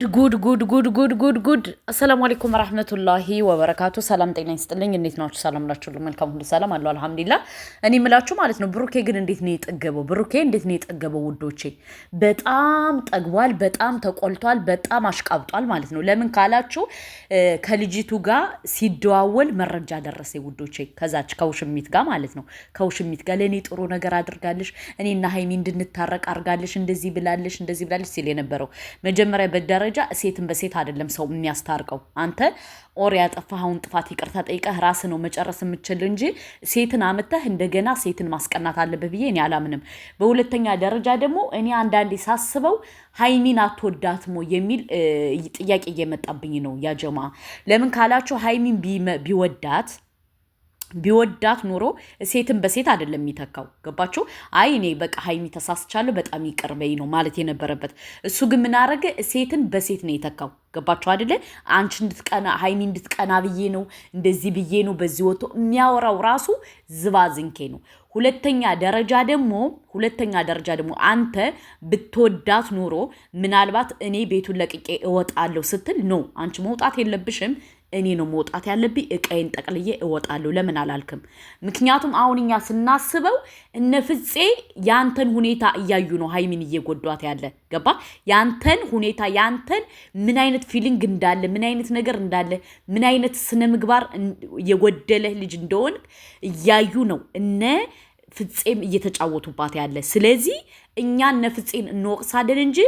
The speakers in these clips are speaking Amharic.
ጉድ አሰላሙ አለይኩም ወራህመቱላሂ ወበረካቱ። ሰላም ጤና ይስጥልኝ። እንዴት ናችሁ? ሰላም ናችሁ? መልካም ሁሉ ሰላም አለው አልሐምዱሊላህ። እኔ ምላችሁ ማለት ነው ብሩኬ ግን እንዴት ነው የጠገበው? ብሩኬ እንዴት ነው የጠገበው ውዶቼ? በጣም ጠግቧል፣ በጣም ተቆልቷል፣ በጣም አሽቃብጧል ማለት ነው። ለምን ካላችሁ ከልጅቱ ጋር ሲደዋወል መረጃ ደረሰ ውዶቼ። ከዛች ከውሽሚት ጋር ማለት ነው። ከውሽሚት ጋር ለኔ ጥሩ ነገር አድርጋለሽ፣ እኔና ሃይሚ እንድንታረቅ አድርጋለሽ፣ እንደዚህ ብላለሽ ሲል የነበረው መጀመሪያ በደረ ሴትን በሴት አይደለም ሰው የሚያስታርቀው። አንተ ኦር ያጠፋኸውን ጥፋት ይቅርታ ጠይቀህ ራስ ነው መጨረስ የምችል እንጂ ሴትን አመተህ እንደገና ሴትን ማስቀናት አለብህ ብዬ እኔ አላምንም። በሁለተኛ ደረጃ ደግሞ እኔ አንዳንዴ ሳስበው ሃይሚን አትወዳትም የሚል ጥያቄ እየመጣብኝ ነው ያጀማ። ለምን ካላችሁ ሃይሚን ቢወዳት ኑሮ ሴትን በሴት አይደለም የሚተካው። ገባችሁ? አይ እኔ በቃ ሃይሚ ተሳስቻለሁ በጣም ይቅር በይ ነው ማለት የነበረበት። እሱ ግን ምን አረገ? ሴትን በሴት ነው የተካው። ገባችሁ አይደለ? አንቺ እንድትቀና ሃይሚ እንድትቀና ብዬ ነው እንደዚህ ብዬ ነው በዚህ ወጥቶ የሚያወራው ራሱ ዝባዝንኬ ነው። ሁለተኛ ደረጃ ደግሞ አንተ ብትወዳት ኑሮ ምናልባት እኔ ቤቱን ለቅቄ እወጣለሁ ስትል ነው። አንቺ መውጣት የለብሽም እኔ ነው መውጣት ያለብኝ፣ እቃዬን ጠቅልዬ እወጣለሁ ለምን አላልክም? ምክንያቱም አሁን እኛ ስናስበው እነ ፍፄ ያንተን ሁኔታ እያዩ ነው ሃይሚን እየጎዷት ያለ። ገባ? ያንተን ሁኔታ ያንተን ምን አይነት ፊሊንግ እንዳለ ምን አይነት ነገር እንዳለ ምን አይነት ስነ ምግባር የጎደለህ ልጅ እንደሆን እያዩ ነው እነ ፍፄም እየተጫወቱባት ያለ። ስለዚህ እኛ እነ ፍፄን እንወቅሳለን እንጂ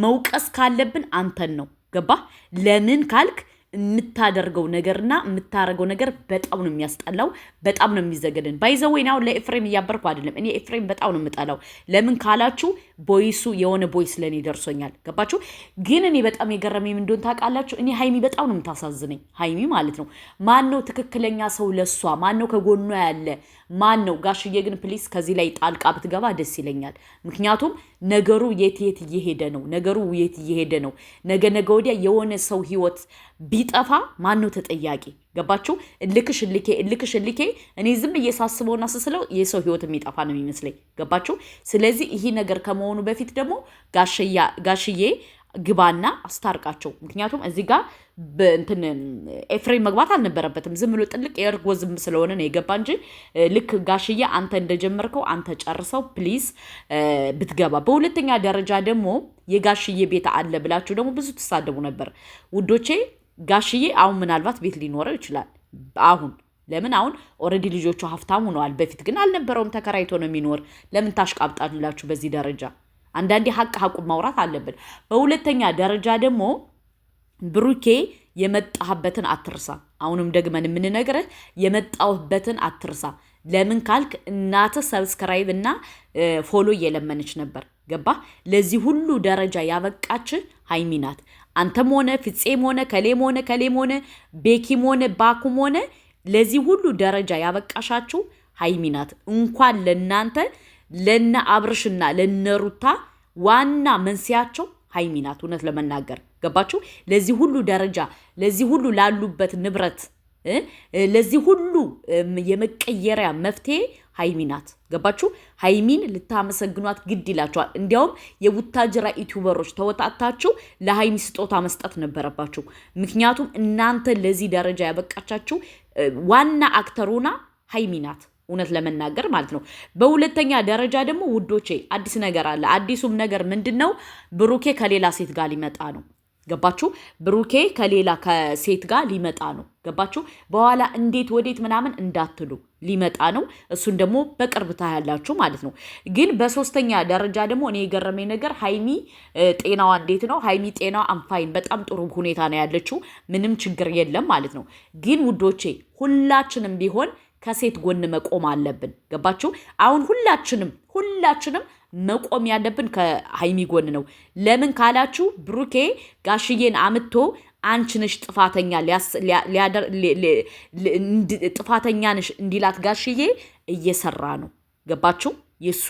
መውቀስ ካለብን አንተን ነው። ገባ? ለምን ካልክ የምታደርገው ነገርና የምታረገው ነገር በጣም ነው የሚያስጠላው፣ በጣም ነው የሚዘገደን። ባይዘወይ ነው ለኤፍሬም እያበርኩ አይደለም። እኔ ኤፍሬም በጣም ነው የምጠላው። ለምን ካላችሁ ቦይሱ የሆነ ቦይስ ለኔ ደርሶኛል። ገባችሁ? ግን እኔ በጣም የገረመኝ ምን እንደሆነ ታውቃላችሁ? እኔ ሃይሚ በጣም ነው የምታሳዝነኝ። ሃይሚ ማለት ነው ማን ነው ትክክለኛ ሰው ለሷ? ማን ነው ከጎኗ ያለ? ማን ነው? ጋሽዬ ግን ፕሊስ ከዚህ ላይ ጣልቃ ብትገባ ደስ ይለኛል። ምክንያቱም ነገሩ የት እየሄደ ነው? ነገ ወዲያ የሆነ ሰው ህይወት ቢጠፋ ማን ነው ተጠያቂ? ገባችሁ? እልክሽ እልኬ እኔ ዝም እየሳስበውና ስስለው የሰው ህይወት የሚጠፋ ነው የሚመስለኝ። ገባችሁ? ስለዚህ ይሄ ነገር ከመሆኑ በፊት ደግሞ ጋሽዬ ግባና አስታርቃቸው። ምክንያቱም እዚህ ጋር እንትን ኤፍሬም መግባት አልነበረበትም። ዝም ብሎ ጥልቅ የእርጎ ዝም ስለሆነ ነው የገባ እንጂ ልክ ጋሽዬ አንተ እንደጀመርከው አንተ ጨርሰው ፕሊዝ ብትገባ። በሁለተኛ ደረጃ ደግሞ የጋሽዬ ቤት አለ ብላችሁ ደግሞ ብዙ ትሳደቡ ነበር ውዶቼ። ጋሽዬ አሁን ምናልባት ቤት ሊኖረው ይችላል። ለምን አሁን ኦልሬዲ ልጆቹ ሀብታም ሆነዋል። በፊት ግን አልነበረውም፣ ተከራይቶ ነው የሚኖር። ለምን ታሽቃብጣላችሁ በዚህ ደረጃ? አንዳንዴ ሀቁን ማውራት አለብን። በሁለተኛ ደረጃ ደግሞ ብሩኬ የመጣህበትን አትርሳ። አሁንም ደግመን የምንነግርህ የመጣሁበትን አትርሳ። ለምን ካልክ እናትህ ሰብስክራይብ እና ፎሎ እየለመነች ነበር። ገባ? ለዚህ ሁሉ ደረጃ ያበቃችህ ሃይሚ ናት። አንተም ሆነ ፍፄም ሆነ ከሌም ሆነ ቤኪም ሆነ ባኩም ሆነ ለዚህ ሁሉ ደረጃ ያበቃሻችሁ ሃይሚ ናት። እንኳን ለእናንተ ለነ አብርሽና ለነ ሩታ ዋና መንስያቸው ሃይሚ ናት። እውነት ለመናገር ገባችሁ? ለዚህ ሁሉ ደረጃ ለዚህ ሁሉ ላሉበት ንብረት ለዚህ ሁሉ የመቀየሪያ መፍትሄ ሃይሚ ናት። ገባችሁ? ሃይሚን ልታመሰግኗት ግድ ይላችኋል። እንዲያውም የቡታጅራ ዩቲዩበሮች ተወጣጣችሁ ለሃይሚ ስጦታ መስጠት ነበረባችሁ። ምክንያቱም እናንተ ለዚህ ደረጃ ያበቃቻችሁ ዋና አክተሩና ሃይሚ ናት። እውነት ለመናገር ማለት ነው። በሁለተኛ ደረጃ ደግሞ ውዶቼ አዲስ ነገር አለ። አዲሱም ነገር ምንድነው? ብሩኬ ከሌላ ሴት ጋር ሊመጣ ነው። ገባችሁ? ብሩኬ ከሌላ ከሴት ጋር ሊመጣ ነው። ገባችሁ? በኋላ እንዴት ወዴት ምናምን እንዳትሉ ሊመጣ ነው። እሱን ደግሞ በቅርብ ታያላችሁ ማለት ነው። ግን በሶስተኛ ደረጃ ደግሞ እኔ የገረመኝ ነገር ሃይሚ ጤናዋ እንዴት ነው? ሃይሚ ጤናዋ አንፋይን በጣም ጥሩ ሁኔታ ነው ያለችው። ምንም ችግር የለም ማለት ነው። ግን ውዶቼ ሁላችንም ቢሆን ከሴት ጎን መቆም አለብን። ገባችሁ? አሁን ሁላችንም መቆም ያለብን ከሃይሚ ጎን ነው። ለምን ካላችሁ ብሩኬ ጋሽዬን አምጥቶ አንቺ ነሽ ጥፋተኛ ነሽ እንዲላት ጋሽዬ እየሰራ ነው። ገባችሁ? የሱ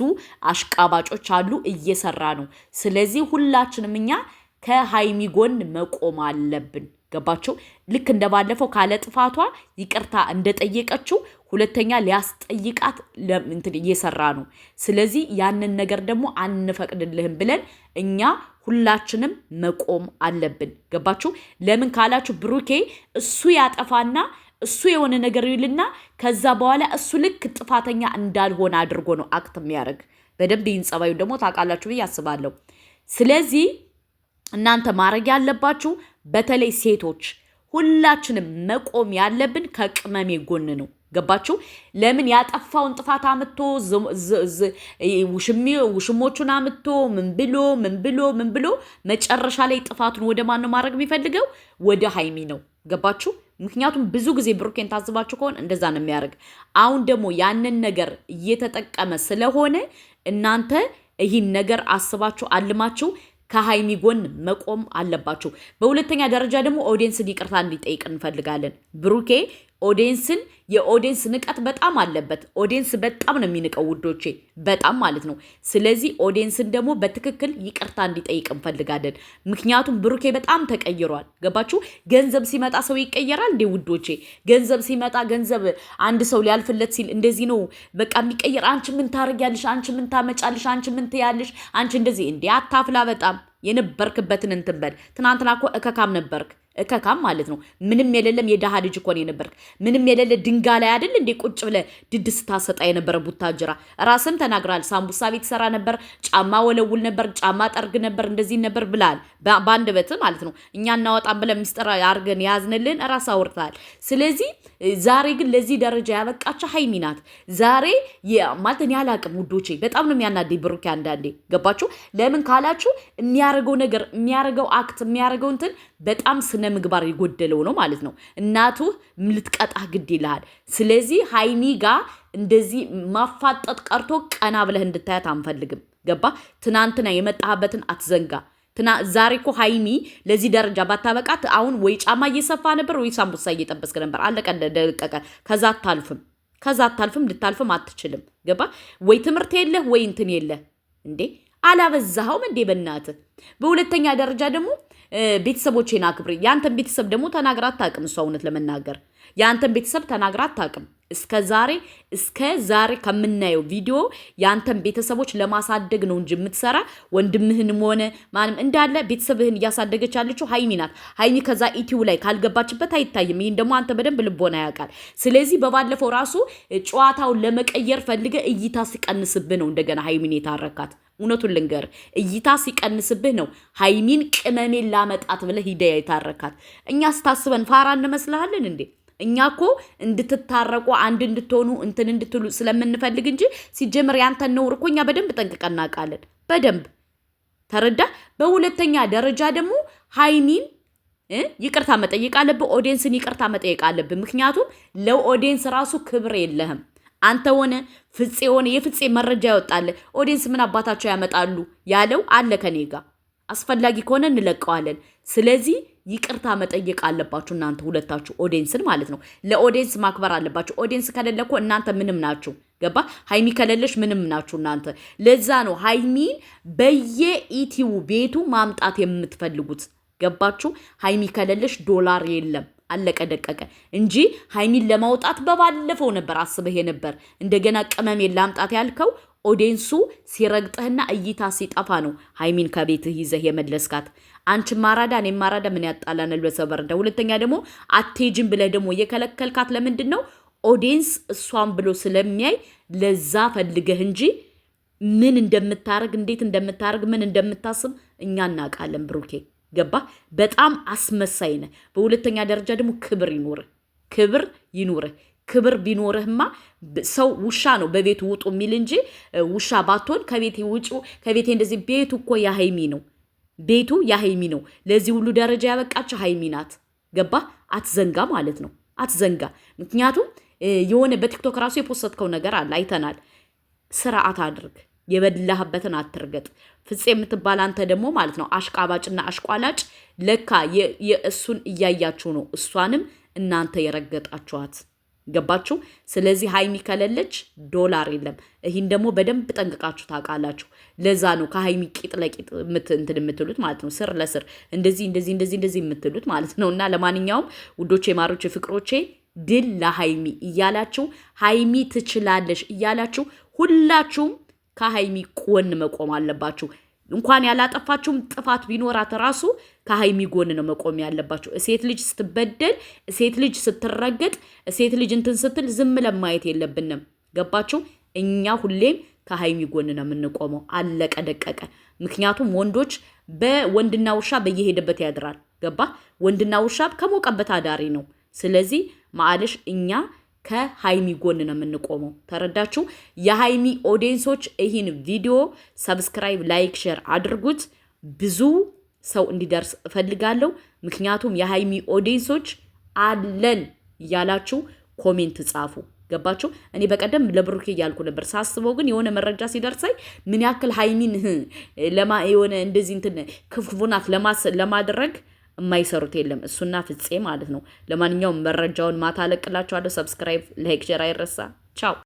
አሽቃባጮች አሉ፣ እየሰራ ነው። ስለዚህ ሁላችንም እኛ ከሃይሚ ጎን መቆም አለብን። ገባችሁ? ልክ እንደባለፈው ካለ ጥፋቷ ይቅርታ እንደጠየቀችው ሁለተኛ ሊያስጠይቃት እንትን እየሰራ ነው። ስለዚህ ያንን ነገር ደግሞ አንፈቅድልህም ብለን እኛ ሁላችንም መቆም አለብን። ገባችሁ? ለምን ካላችሁ ብሩኬ እሱ ያጠፋና እሱ የሆነ ነገር ይልና ከዛ በኋላ እሱ ልክ ጥፋተኛ እንዳልሆነ አድርጎ ነው አክት የሚያደርግ። በደንብ ይህን ጸባዩ ደግሞ ታውቃላችሁ ብዬ አስባለሁ። ስለዚህ እናንተ ማድረግ ያለባችሁ በተለይ ሴቶች ሁላችንም መቆም ያለብን ከቅመሜ ጎን ነው። ገባችሁ? ለምን ያጠፋውን ጥፋት አምጥቶ ውሽሞቹን አምጥቶ ምን ብሎ መጨረሻ ላይ ጥፋቱን ወደ ማን ነው ማድረግ የሚፈልገው? ወደ ሀይሚ ነው። ገባችሁ? ምክንያቱም ብዙ ጊዜ ብሩኬን ታዝባችሁ ከሆነ እንደዛ ነው የሚያደርግ። አሁን ደግሞ ያንን ነገር እየተጠቀመ ስለሆነ እናንተ ይህን ነገር አስባችሁ አልማችሁ ከሀይሚ ጎን መቆም አለባችሁ። በሁለተኛ ደረጃ ደግሞ ኦዲየንስን ይቅርታ እንዲጠይቅ እንፈልጋለን። ብሩኬ ኦዲየንስን የኦዲየንስ ንቀት በጣም አለበት። ኦዲየንስ በጣም ነው የሚንቀው ውዶቼ፣ በጣም ማለት ነው። ስለዚህ ኦዲየንስን ደግሞ በትክክል ይቅርታ እንዲጠይቅ እንፈልጋለን። ምክንያቱም ብሩኬ በጣም ተቀይሯል። ገባችሁ? ገንዘብ ሲመጣ ሰው ይቀየራል እንዴ ውዶቼ? ገንዘብ ሲመጣ ገንዘብ አንድ ሰው ሊያልፍለት ሲል እንደዚህ ነው በቃ የሚቀየር። አንቺ ምን ታረጊያለሽ? አንቺ ምን ታመጫለሽ? አንቺ ምን ትያለሽ? አንቺ እንደዚህ እንዴ አታፍላ። በጣም የነበርክበትን እንትን በል። ትናንትና እኮ እከካም ነበርክ። እከካም ማለት ነው። ምንም የሌለም የደሃ ልጅ እኮ ነው የነበርክ። ምንም የሌለ ድንጋይ ላይ አይደል እንዴ ቁጭ ብለ ድድ ስታሰጣ የነበረ ቡታጅራ። ራስም ተናግራል። ሳምቡሳ ቤት ሰራ ነበር፣ ጫማ ወለውል ነበር፣ ጫማ ጠርግ ነበር፣ እንደዚህ ነበር ብላል። በአንድ በት ማለት ነው። እኛ እናወጣም ብለ ሚስጥር አርገን ያዝንልን ራስ አውርታል። ስለዚህ ዛሬ ግን ለዚህ ደረጃ ያበቃቸው ሀይሚ ናት። ዛሬ ማለት እኔ አላቅም ውዶቼ፣ በጣም ነው የሚያናደኝ ብሩኬ አንዳንዴ። ገባችሁ? ለምን ካላችሁ የሚያደርገው ነገር የሚያደርገው አክት የሚያደርገው እንትን በጣም ስነ ምግባር የጎደለው ነው ማለት ነው። እናቱ ልትቀጣህ ግድ ይልሃል። ስለዚህ ሀይሚ ጋር እንደዚህ ማፋጠጥ ቀርቶ ቀና ብለህ እንድታያት አንፈልግም። ገባ? ትናንትና የመጣህበትን አትዘንጋ። ዛሬ እኮ ሀይሚ ለዚህ ደረጃ ባታበቃት አሁን ወይ ጫማ እየሰፋ ነበር ወይ ሳምቡሳ እየጠበስክ ነበር። አለቀ ደቀቀ። ከዛ አታልፍም፣ ልታልፍም አትችልም። ገባ? ወይ ትምህርት የለህ ወይ እንትን የለህ እንዴ። አላበዛኸውም እንዴ በእናትህ። በሁለተኛ ደረጃ ደግሞ ቤተሰቦቼን አክብሬ። ያንተን ቤተሰብ ደግሞ ተናግራ አታውቅም። እሷ እውነት ለመናገር ያንተን ቤተሰብ ተናግራ አታውቅም። እስከ ዛሬ ከምናየው ቪዲዮ ያንተን ቤተሰቦች ለማሳደግ ነው እንጂ የምትሰራ ወንድምህንም ሆነ ማንም እንዳለ ቤተሰብህን እያሳደገች ያለችው ሀይሚ ናት። ሀይሚ ከዛ ኢቲዩ ላይ ካልገባችበት አይታይም። ይህን ደግሞ አንተ በደንብ ልቦና ያውቃል። ስለዚህ በባለፈው ራሱ ጨዋታውን ለመቀየር ፈልገ እይታ ሲቀንስብህ ነው እንደገና ሀይሚን የታረካት። እውነቱን ልንገር፣ እይታ ሲቀንስብህ ነው ሀይሚን ቅመሜን ላመጣት ብለህ ሂደህ የታረካት። እኛ ስታስበን ፋራ እንመስልሃለን እንዴ? እኛ እኮ እንድትታረቁ አንድ እንድትሆኑ እንትን እንድትሉ ስለምንፈልግ እንጂ ሲጀምር ያንተን ነውር እኮ እኛ በደንብ ጠንቅቀን እናውቃለን። በደንብ ተረዳ። በሁለተኛ ደረጃ ደግሞ ሀይሚን ይቅርታ መጠየቅ አለብህ። ኦዲየንስን ይቅርታ መጠየቅ አለብህ። ምክንያቱም ለኦዲየንስ ራሱ ክብር የለህም። አንተ ሆነ ፍፄ ሆነ የፍፄ መረጃ ያወጣል። ኦዲየንስ ምን አባታቸው ያመጣሉ ያለው አለ ከኔ ጋር። አስፈላጊ ከሆነ እንለቀዋለን። ስለዚህ ይቅርታ መጠየቅ አለባችሁ እናንተ ሁለታችሁ፣ ኦዲየንስን ማለት ነው። ለኦዲየንስ ማክበር አለባችሁ። ኦዲየንስ ከሌለ እኮ እናንተ ምንም ናችሁ። ገባ? ሀይሚ ከሌለሽ ምንም ናችሁ እናንተ። ለዛ ነው ሀይሚን በየኢቲው ቤቱ ማምጣት የምትፈልጉት። ገባችሁ? ሀይሚ ከሌለሽ ዶላር የለም። አለቀ ደቀቀ እንጂ ሀይሚን ለማውጣት በባለፈው ነበር አስበህ ነበር። እንደገና ቅመሜን ላምጣት ያልከው ኦዲየንሱ ሲረግጥህና እይታ ሲጠፋ ነው ሀይሚን ከቤትህ ይዘህ የመለስካት። አንቺ ማራዳ እኔ ማራዳ ምን ያጣላናል በሰበርዳ። ሁለተኛ ደግሞ አትሄጂም ብለህ ደግሞ የከለከልካት ለምንድን ነው? ኦዲየንስ እሷን ብሎ ስለሚያይ ለዛ ፈልገህ እንጂ ምን እንደምታረግ እንዴት እንደምታረግ ምን እንደምታስብ እኛ እናውቃለን ብሩኬ። ገባ? በጣም አስመሳይ ነህ። በሁለተኛ ደረጃ ደግሞ ክብር ይኑርህ። ክብር ቢኖርህማ ሰው ውሻ ነው በቤቱ ውጡ የሚል እንጂ ውሻ ባትሆን ከቤቴ ውጡ፣ ከቤቴ እንደዚህ። ቤቱ እኮ የሀይሚ ነው። ቤቱ የሀይሚ ነው። ለዚህ ሁሉ ደረጃ ያበቃቸው ሀይሚ ናት። ገባ? አትዘንጋ ማለት ነው። አትዘንጋ። ምክንያቱም የሆነ በቲክቶክ ራሱ የፖስተትከው ነገር አለ አይተናል። ስርዓት አድርግ። የበላህበትን አትርገጥ። ፍፄ የምትባል አንተ ደግሞ ማለት ነው አሽቃባጭና አሽቋላጭ። ለካ የእሱን እያያችሁ ነው እሷንም እናንተ የረገጣችኋት። ገባችሁ? ስለዚህ ሀይሚ ከሌለች ዶላር የለም። ይህን ደግሞ በደንብ ጠንቅቃችሁ ታውቃላችሁ። ለዛ ነው ከሀይሚ ቂጥ ለቂጥ እንትን የምትሉት ማለት ነው። ስር ለስር እንደዚህ የምትሉት ማለት ነው። እና ለማንኛውም ውዶቼ፣ ማሮቼ፣ ፍቅሮቼ ድል ለሃይሚ እያላችሁ ሃይሚ ትችላለሽ እያላችሁ ሁላችሁም ከሃይሚ ጎን መቆም አለባችሁ። እንኳን ያላጠፋችሁም ጥፋት ቢኖራት ራሱ ከሃይሚ ጎን ነው መቆም ያለባችሁ። ሴት ልጅ ስትበደል፣ ሴት ልጅ ስትረገጥ፣ ሴት ልጅ እንትን ስትል ዝም ለማየት የለብንም። ገባችሁ? እኛ ሁሌም ከሃይሚ ጎን ነው የምንቆመው። አለቀ ደቀቀ። ምክንያቱም ወንዶች በወንድና ውሻ በየሄደበት ያድራል። ገባ? ወንድና ውሻ ከሞቀበት አዳሪ ነው። ስለዚህ ማለሽ እኛ ከሃይሚ ጎን ነው የምንቆመው። ተረዳችሁ? የሃይሚ ኦዲየንሶች ይህን ቪዲዮ ሰብስክራይብ፣ ላይክ፣ ሼር አድርጉት። ብዙ ሰው እንዲደርስ እፈልጋለሁ። ምክንያቱም የሃይሚ ኦዲየንሶች አለን እያላችሁ ኮሜንት ጻፉ። ገባችሁ? እኔ በቀደም ለብሩኬ እያልኩ ነበር። ሳስበው ግን የሆነ መረጃ ሲደርሰኝ ምን ያክል ሃይሚን የሆነ እንደዚህ እንትን ክፉ ናት ለማድረግ የማይሰሩት የለም። እሱና ፍፄ ማለት ነው። ለማንኛውም መረጃውን ማታ አለቅላችኋለሁ። ሰብስክራይብ፣ ላይክ፣ ሼር አይረሳ። ቻው